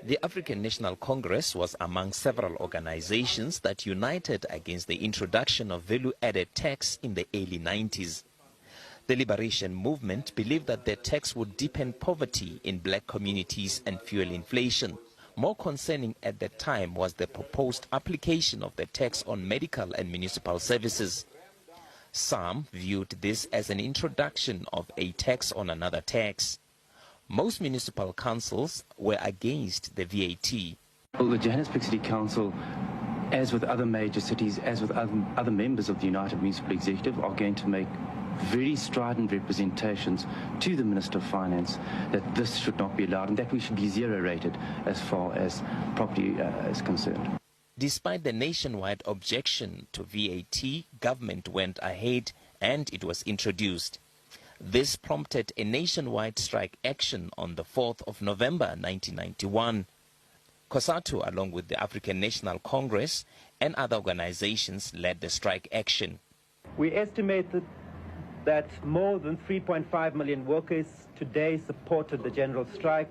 The African National Congress was among several organizations that united against the introduction of value-added tax in the early 90s. The Liberation Movement believed that the tax would deepen poverty in black communities and fuel inflation. More concerning at the time was the proposed application of the tax on medical and municipal services. Some viewed this as an introduction of a tax on another tax. Most municipal councils were against the VAT. Well, the Johannesburg City Council, as with other major cities, as with other members of the United Municipal Executive, are going to make very strident representations to the Minister of Finance that this should not be allowed and that we should be zero rated as far as property is concerned. Despite the nationwide objection to VAT, government went ahead and it was introduced. This prompted a nationwide strike action on the 4th of November 1991. COSATU, along with the African National Congress and other organizations, led the strike action. We estimated that more than 3.5 million workers today supported the general strike,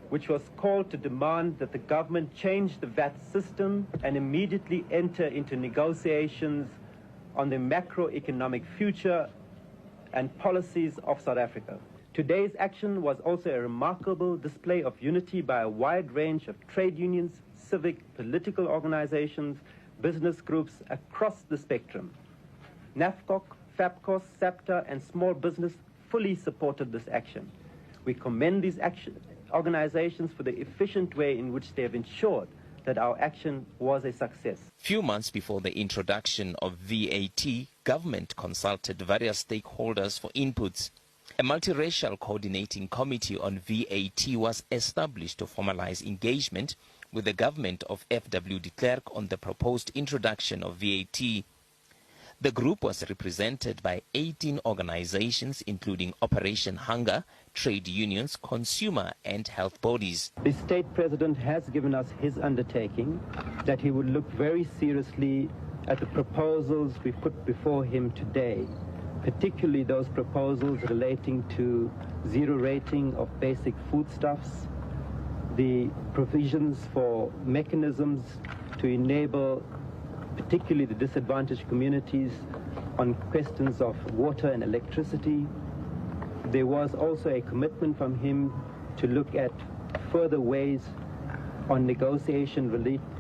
which was called to demand that the government change the VAT system and immediately enter into negotiations on the macroeconomic future and policies of South Africa. Today's action was also a remarkable display of unity by a wide range of trade unions, civic, political organizations, business groups across the spectrum. NAFCOC, FAPCOS, SAPTA, and small business fully supported this action. We commend these organizations for the efficient way in which they have ensured that our action was a success. Few months before the introduction of VAT, government consulted various stakeholders for inputs. A multiracial coordinating committee on VAT was established to formalize engagement with the government of F.W. de Klerk on the proposed introduction of VAT. The group was represented by 18 organizations, including Operation Hunger, trade unions, consumer and health bodies. The state president has given us his undertaking that he would look very seriously at the proposals we put before him today, particularly those proposals relating to zero rating of basic foodstuffs, the provisions for mechanisms to enable particularly the disadvantaged communities on questions of water and electricity. There was also a commitment from him to look at further ways on negotiation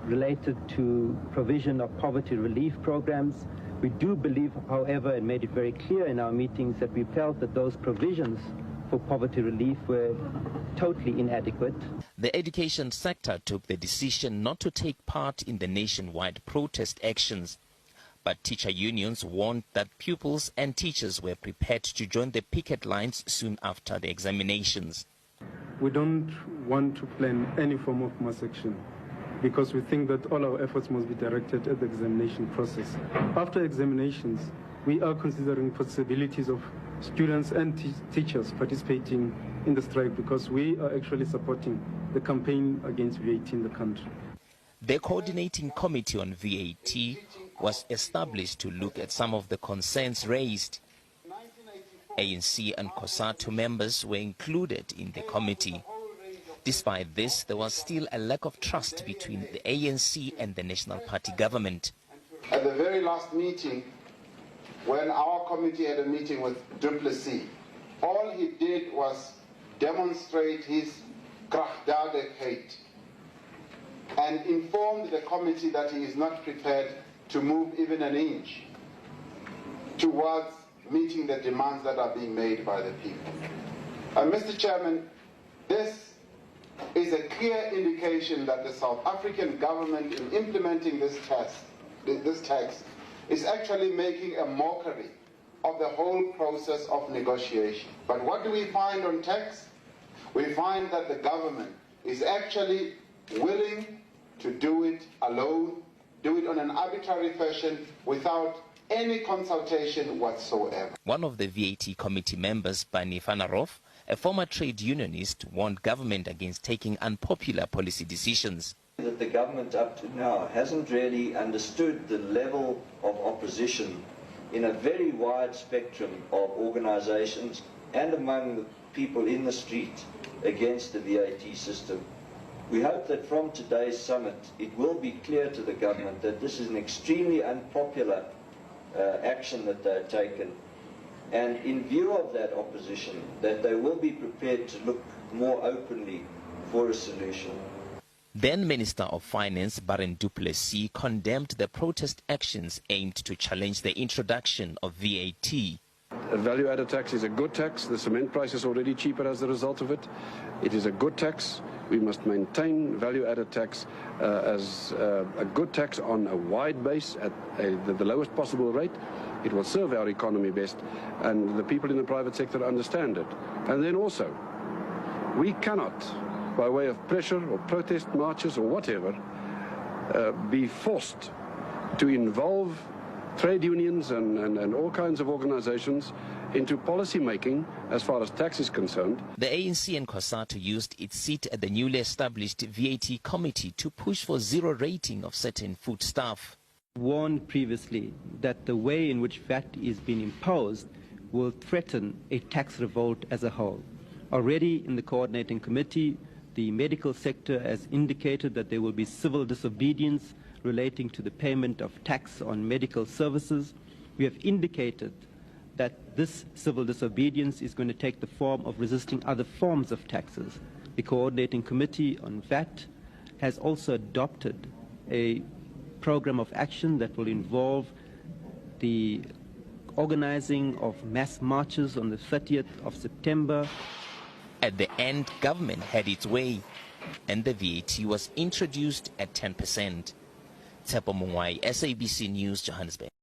related to provision of poverty relief programs. We do believe, however, and made it very clear in our meetings, that we felt that those provisions for poverty relief were totally inadequate. The education sector took the decision not to take part in the nationwide protest actions, but teacher unions warned that pupils and teachers were prepared to join the picket lines soon after the examinations. We don't want to plan any form of mass action because we think that all our efforts must be directed at the examination process. After examinations, we are considering possibilities of students and teachers participating in the strike because we are actually supporting the campaign against VAT in the country. The coordinating committee on VAT was established to look at some of the concerns raised. ANC and COSATU members were included in the committee. Despite this, there was still a lack of trust between the ANC and the National Party government. At the very last meeting, when our committee had a meeting with Du Plessis, all he did was demonstrate his kragdadig hate and informed the committee that he is not prepared to move even an inch towards meeting the demands that are being made by the people. Mr. Chairman, this is a clear indication that the South African government, in implementing this tax, is actually making a mockery of the whole process of negotiation. But what do we find on tax? We find that the government is actually willing to do it alone, do it on an arbitrary fashion without any consultation whatsoever. One of the VAT committee members, Bani Fanarov, a former trade unionist, warned government against taking unpopular policy decisions. That the government up to now hasn't really understood the level of opposition in a very wide spectrum of organizations and among the people in the street against the VAT system. We hope that from today's summit it will be clear to the government that this is an extremely unpopular action that they've taken, and in view of that opposition, that they will be prepared to look more openly for a solution. Then Minister of Finance Baron du Plessis condemned the protest actions aimed to challenge the introduction of VAT. A value-added tax is a good tax. The cement price is already cheaper as a result of it. It is a good tax. We must maintain value-added tax as a good tax on a wide base at the lowest possible rate. It will serve our economy best, and the people in the private sector understand it. And then also, we cannot, by way of pressure or protest marches or whatever, be forced to involve trade unions and all kinds of organizations into policy making as far as tax is concerned. The ANC and COSATU used its seat at the newly established VAT committee to push for zero rating of certain foodstuff. Warned previously that the way in which VAT is being imposed will threaten a tax revolt as a whole. Already in the coordinating committee, the medical sector has indicated that there will be civil disobedience relating to the payment of tax on medical services. We have indicated that this civil disobedience is going to take the form of resisting other forms of taxes. The coordinating committee on VAT has also adopted a program of action that will involve the organizing of mass marches on the 30th of September. At the end, government had its way, and the VAT was introduced at 10%. Tsepo Mungwai, SABC News, Johannesburg.